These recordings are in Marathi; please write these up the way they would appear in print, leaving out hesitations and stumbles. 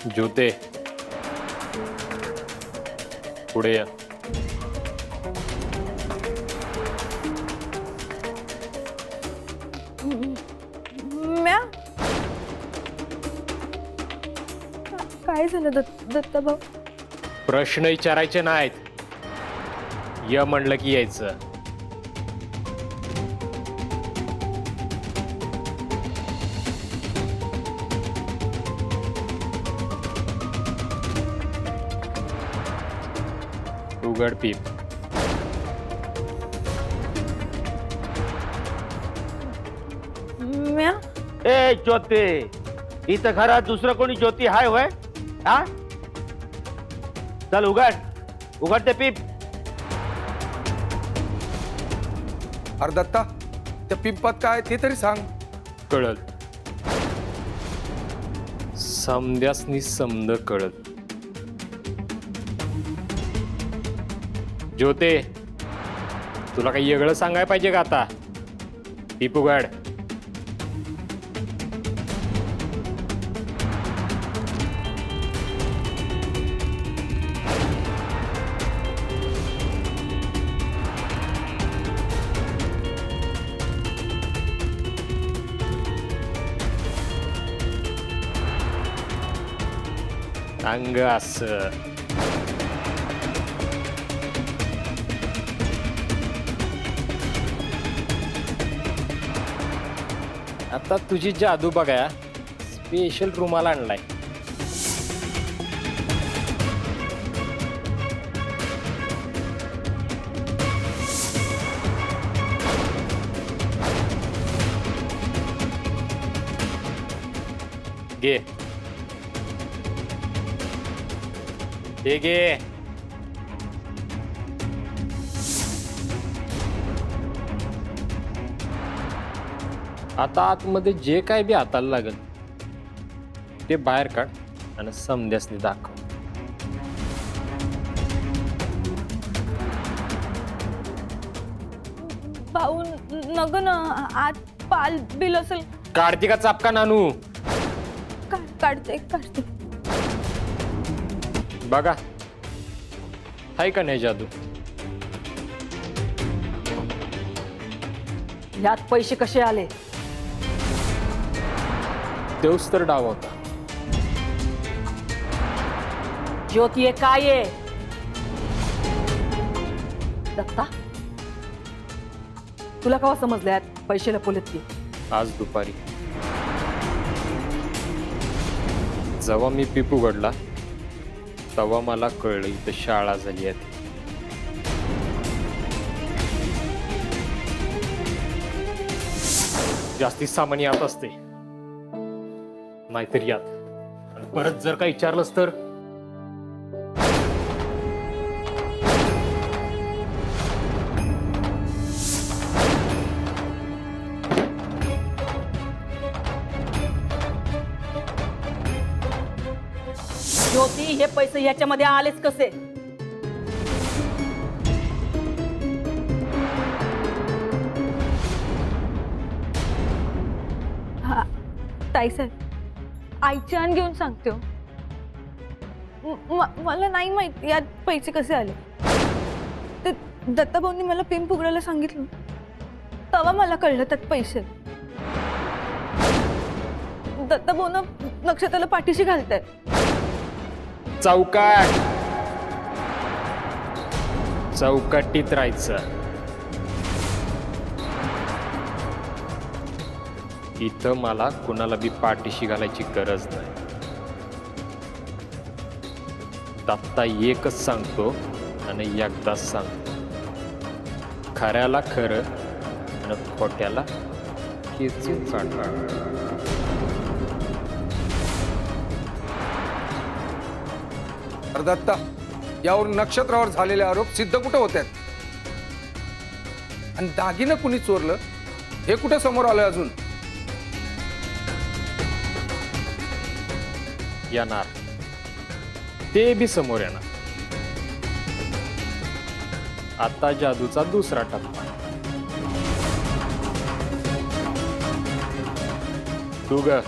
ज्योते पुढे या. म्या काय झालं दत्ता भाऊ? प्रश्न विचारायचे नाहीत. य म्हणलं की यायचं. उघड पीप. म्या ए ज्योती, इथं घरात दुसरं कोणी ज्योती हाय होय? हा चल उघड उघड ते पीप. अरे दत्ता, त्या पिंपात काय ते तरी सांग. कळल. समद्यासनी समद कळल. ज्योते, तुला काही वेगळं सांगायला पाहिजे का आता? पीप उघड. अंग असं. आता तुझी जादू बघा. स्पेशल रुमाल आणलाय. घे. हे घे. आता आतमध्ये जे काय बी हाताला लागेल ते बाहेर काढ आणि समद्यासनी दाखव. भाऊ नग ना, आत पाल बिल असेल. काढते का चापका नानू? काढते काढते. बघा हाय का नाही जादू? यात पैसे कसे आले? देऊस तर डाव होता. ज्योती हे काय आहे? दत्ता, तुला केव्हा समजलं यात पैसे लपवलेत की? आज दुपारी जेव्हा मी पीप उघडला तेव्हा मला कळलं इथं शाळा झाली आहे. जास्ती सामान यात असते, नाहीतर यात. आणि परत जर का विचारलंस तर ज्योती, हे पैसे ह्याच्यामध्ये आलेच कसे? हा ताई साहेब, आईची आण घेऊन सांगते हो. मला नाही माहित यात पैसे कसे आले. ते दत्ता भाऊंनी मला पिंप उघडायला सांगितलं तेव्हा मला कळलं त्यात पैसे. दत्ता भाऊन नक्षत्राला पाठीशी घालतायत. चौकाट चौकटीत राहायचं. इथं मला कुणाला बी पाठीशी घालायची गरज नाही. दत्ता एकच सांगतो आणि एकदाच सांगतो. खऱ्याला खरं आणि खोट्याला केचून काढ. अरे दत्ता, यावर नक्षत्रावर झालेले आरोप सिद्ध कुठे होत आहेत? आणि दागिनं कुणी चोरलं हे कुठे समोर आलं अजून? येणार, ते बी समोर येणार. आता जादूचा दुसरा टप्पा. तू ग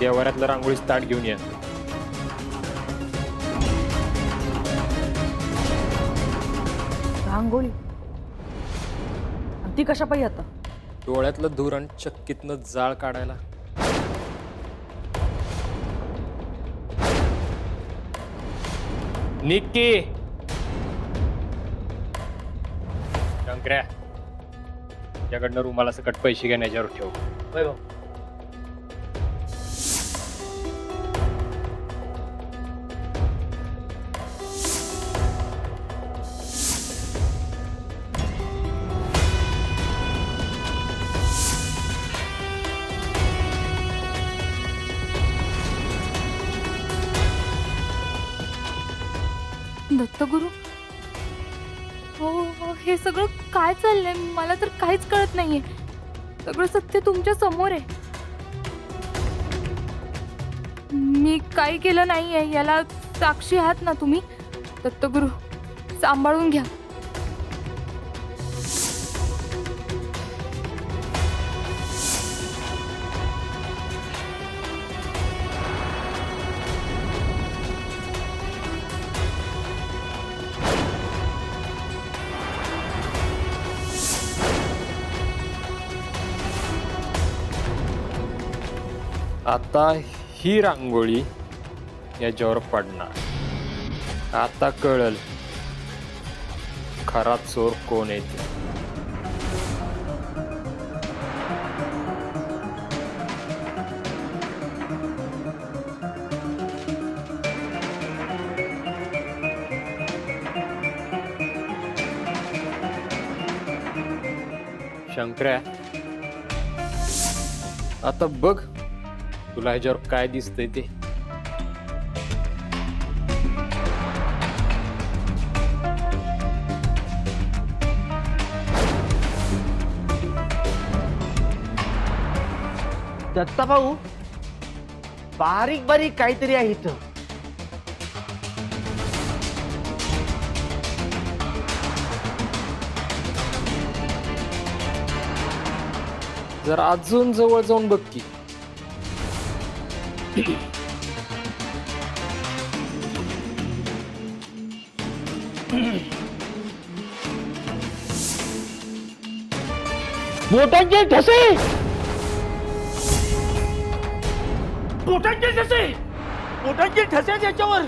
देवाऱ्यातलं रांगोळीचं ताट घेऊन या. रांगोळी आणि ती कशा पाहिजे आता? डोळ्यातलं धूर आणि चक्कीतनं जाळ काढायला. निक्की, शंकर्या, त्याकडनं रुमाला सकट पैसे घेण्याच्यावर ठेव. वैभव. दत्तगुरु, हो, हे सगळं काय चाललंय? मला तर काहीच कळत नाहीये. सगळं सत्य तुमच्या समोर आहे. मी काही केलं नाहीये, याला साक्षी आहात ना तुम्ही. दत्तगुरु, सांभाळून घ्या. आता ही रांगोळी याच्यावर पडणार. आता कळल खरा चोर कोण आहे ते. शंकर्या, आता बघ तुला ह्याच्यावर काय दिसतंय ते. दत्ता भाऊ, बारीक बारीक काहीतरी आहे इथं. जरा अजून जवळ जाऊन बघ की. बोटांचे ठसे, बोटांचे ठसे, बोटांचे ठसे त्याच्यावर.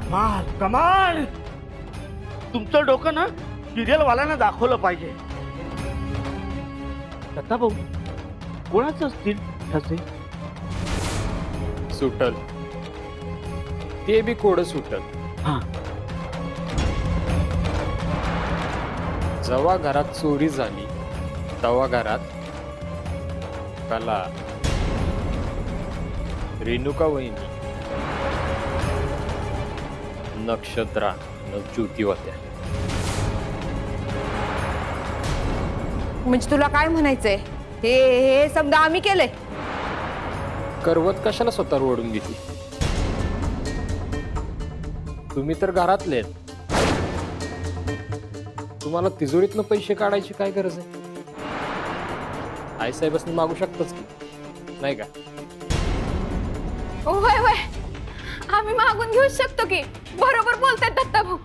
कमाल कमाल. तुमचं डोकं ना सिरियल वाल्यांना दाखवलं पाहिजे. दत्ता भाऊ, कोणाचं असतील ठसे? सुटल ते बी कोड सुटल. हा, जेव्हा घरात चोरी झाली तेव्हा घरात कला, रेणुका वहिनी, नक्षत्रा न ज्योती होत्या. म्हणजे तुला काय म्हणायचंय? हे समजा आम्ही केलंय. करवत कशाला स्वतःवर ओढून घेतली? तुम्ही तर घरातले आहेत. तुम्हाला तिजोरीतनं पैसे काढायची काय गरज आहे? आईसाहेबांनी मागू शकतच की, नाही का? होय होय, आम्ही मागून घेऊ शकतो की. बरोबर बोलतायत दत्ता भाऊ.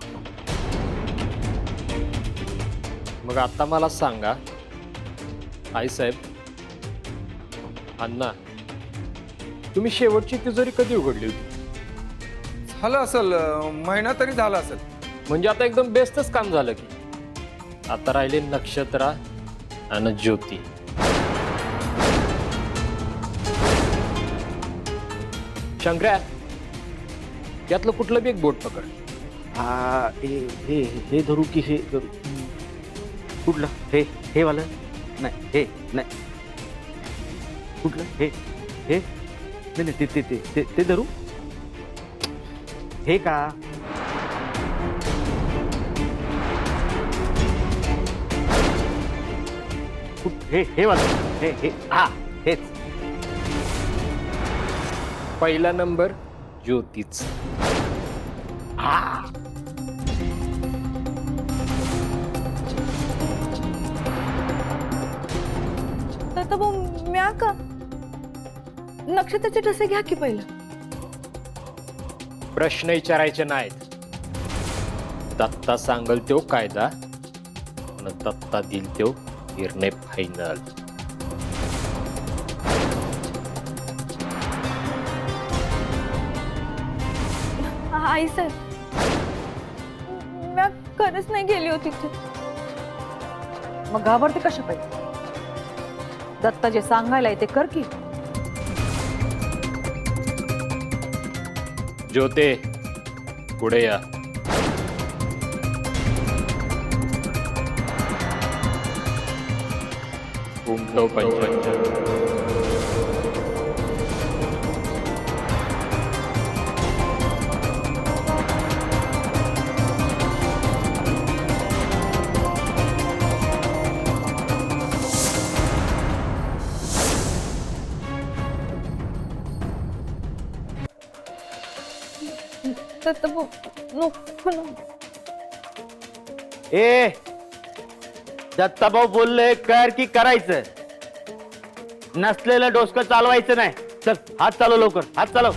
मग आता मला सांगा आईसाहेब, अण्णा, तुम्ही शेवटची तिजोरी कधी उघडली होती? झालं असेल, महिना तरी झाला असेल. म्हणजे आता एकदम बेस्टच काम झालं की. आता राहिले नक्षत्रा आणि ज्योती. शंकर्या, यातलं कुठलं बी एक बोट पकड. हा, हे धरू की हे धरू? कुठलं? हे वालं? नाही, हे नाही. कुठलं? हे नाही, ते धरू? हे का? हे वालं? हे हा, हेच. पहिला नंबर ज्योतीच. हा. दत्ता भाऊ म्या का नक्षत्राचे ठसे घ्या की पहिलं. प्रश्न विचारायचे नाहीत. दत्ता सांगल तो कायदा आणि दत्ता दिल तो निर्णय फायनल. आई साहेब म्या खरंच नाही गेली होती तिथे. मग घाबरते कशा पाहिजे? दत्ता जे सांगायला ते कर की. ज्योते पुढे या. उमटो पंच. दत्ता भाऊ नको ना. ए दत्ताभाऊ बोलले कर की करायचं. नसलेलं डोसकं चालवायचं नाही. चल हात चालव लवकर, हात चालव.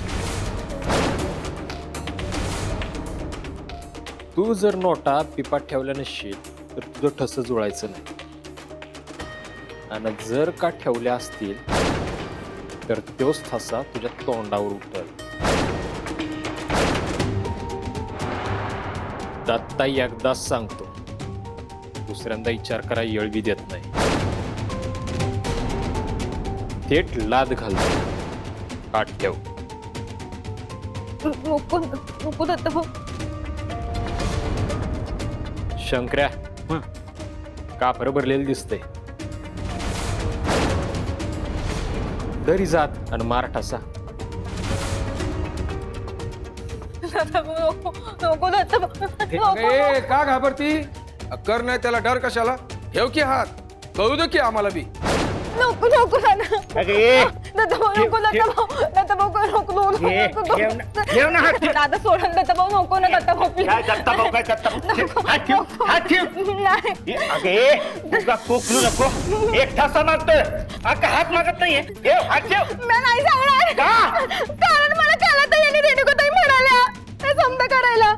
तू जर नोटा पिपात ठेवल्या नसशील तर तुझं ठस जुळायचं नाही. आणि जर का ठेवल्या असतील तर तोच ठसा तुझ्या तोंडावर उठल. दत्ता एकदाच सांगतो, दुसऱ्यांदा विचार करा येळ बी देत नाही. थेट लाद घालतो. काट ठेव. नको नको दत्ता भाऊ. शंकर्या कापर भरलेलं दिसतंय. दरी जात आणि मार ठसा. दत्ता भाऊ नको नको दत्ता भाऊ नको. ए का घाबरती? कर नाही त्याला डर कशाला? ठेव की हात, कळू दे की आम्हाला बी. नको नको दादा. अगं ये. दत्ता भाऊ नको दत्ता भाऊ. दत्ता भाऊ नको नको ये, नको. ठेव ना हात. दादा सोडून दत्ता भाऊ नको ना दत्ता भाऊ काय दत्ताभाऊ, काय दत्ताभाऊ? हात ठेव, हात ठेव. नाही. अगे तुझा कोकलू नको. एक ठसा मागतोय, अगं हात मागत नाहीये. ठेव, हात ठेव. मी नाही सांगणार. का? कारण मला त्याला तर यांनी रेणुकाताई म्हणाल्या हे समजा करायला.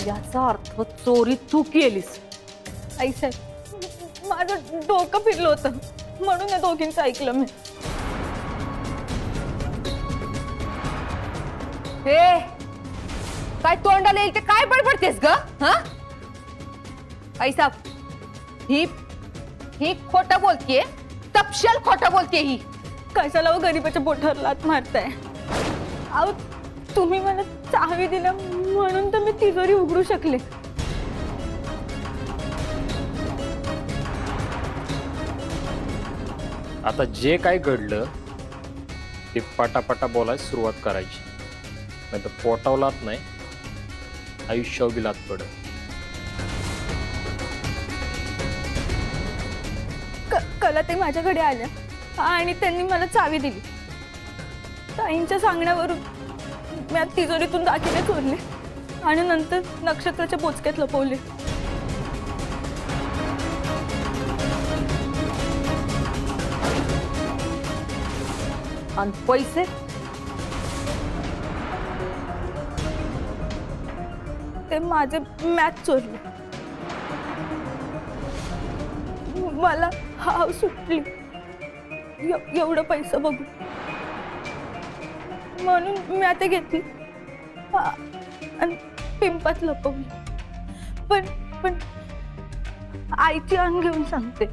याचा अर्थ चोरी तू केलीस. आई साहेब माझं डोकं फिरलं होतं म्हणून या दोघींचं ऐकलं मी. हे काय तोंडाला येईल ते काय बडबडतेस ग? हा आई साहेब ही ही खोटं बोलतीये. तपशल खोटं बोलतीये ही. कशाला हो गरीबाच्या पोटावर लात मारताय? अहो तुम्ही मला चावी दिला म्हणून तर मी तिजोरी उघडू शकले. आता जे काय घडलं ते पटापटा बोलायला सुरुवात करायची. नाही तर पोटावलात नाही, आयुष्यावर बी लात पडत. कला ते माझ्याकडे आल्या आणि त्यांनी मला चावी दिली. ताईंच्या सांगण्यावरून मी तिजोरीतून दागिने चोरले आणि नंतर नक्षत्राच्या बोचक्यात लपवले. आणि पैसे? ते माझे मॅच चोरले. मला हाव सुटली एवढं पैसा बघू म्हणून मी आता घेतली आणि पिंपात लपवली. पण आईची अंग घेऊन सांगते,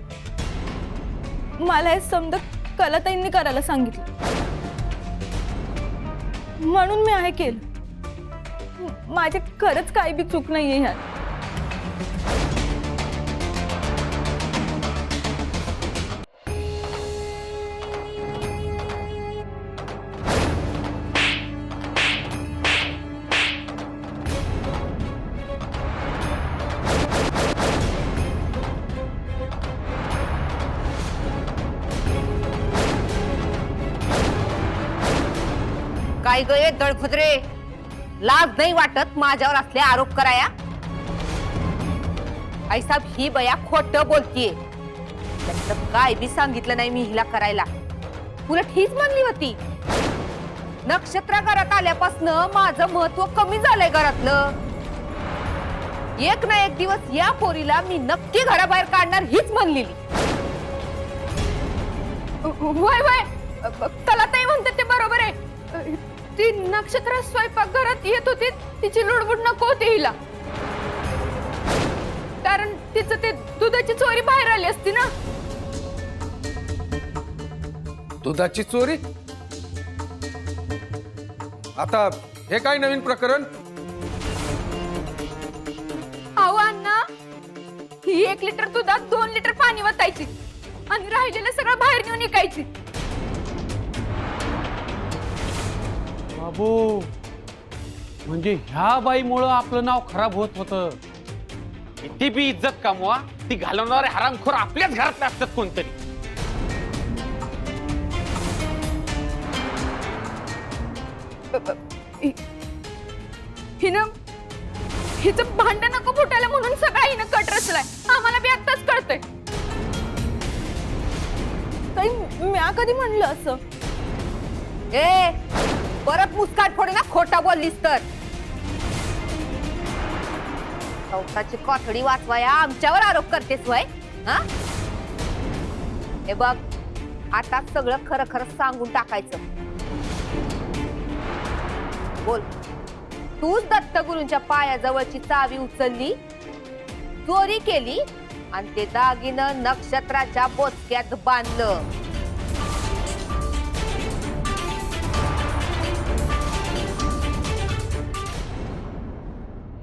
मला हे समजा कलाताईंनी करायला सांगितलं म्हणून मी आहे केलं. माझे खरंच काही बी चूक नाहीये ह्यात. काय गये दळफुद्रे, लाज नाही वाटत माझ्यावर असले आरोप कराया? आई साहेब, ही बया खोटं बोलतीये. त्याचं काय बी सांगितलं नाही मी हिला करायला. उलट हीच म्हणली होती नक्षत्र घरात आल्यापासून माझं महत्व कमी झालंय घरातलं. एक ना एक दिवस या पोरीला मी नक्की घराबाहेर काढणार हीच म्हणलेली. वय वय त्याला ताई म्हणतात ते बरोबर आहे. ती नक्षत्र स्वयंपाक घरात येत होती, तिची लुडबुड नको होती हिला, कारण तिचं ते दुधाची चोरी बाहेर आली असती ना. दुधाची चोरी? आता हे काय नवीन प्रकरण? अहो अण्णा, ही 1 लिटर दुधात 2 लिटर पाणी वतायची आणि राहिलेलं सगळं बाहेर नेऊन विकायची. बाबू, म्हणजे ह्या बाईमुळं आपलं नाव खराब होत होतं. ती बी इज्जत कमवा, ती घालवणारे हरामखोर आपल्याच घरातले असतात कोणतरी. हिनं हिचं भांडण नको फुटायला म्हणून सगळा हिनं कट रचलाय. आम्हाला बी आत्ताच कळतंय. ताई, म्या कधी म्हणलं असं? ए, परत मुस्काट फोडे ना खोटा बोललीस तर. चौकाची कोठडी वाचवाया आमच्यावर आरोप करतेस वय? हा, हे बघ, आता सगळं खरं खरं सांगून टाकायचं. बोल, तूच दत्तगुरूंच्या पायाजवळची चावी उचलली, चोरी केली आणि ते दागिनं नक्षत्राच्या बोचक्यात बांधलं.